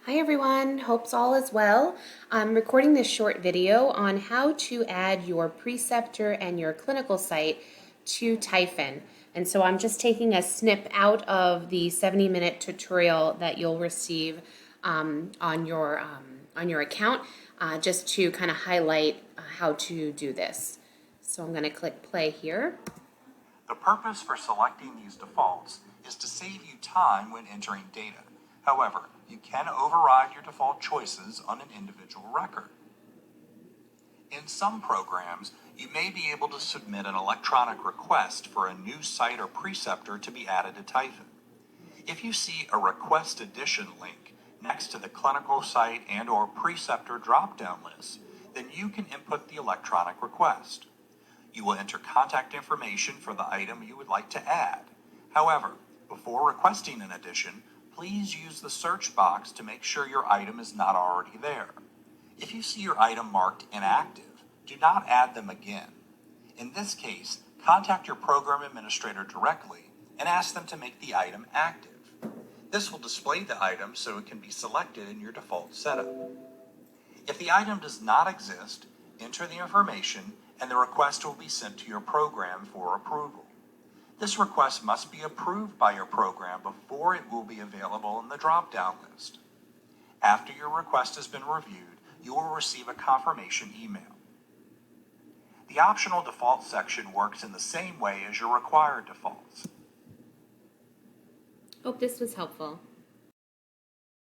Hi everyone, hopes all is well. I'm recording this short video on how to add your preceptor and your clinical site to Typhon. And so I'm just taking a snip out of the 70-minute tutorial that you'll receive on your account just to kind of highlight how to do this. So I'm going to click play here. The purpose for selecting these defaults is to save you time when entering data. However, you can override your default choices on an individual record. In some programs, you may be able to submit an electronic request for a new site or preceptor to be added to Typhon. If you see a request addition link next to the clinical site and/or preceptor drop-down list, then you can input the electronic request. You will enter contact information for the item you would like to add. However, before requesting an addition, please use the search box to make sure your item is not already there. If you see your item marked inactive, do not add them again. In this case, contact your program administrator directly and ask them to make the item active. This will display the item so it can be selected in your default setup. If the item does not exist, enter the information and the request will be sent to your program for approval. This request must be approved by your program before it will be available in the drop-down list. After your request has been reviewed, you will receive a confirmation email. The optional default section works in the same way as your required defaults. Hope this was helpful.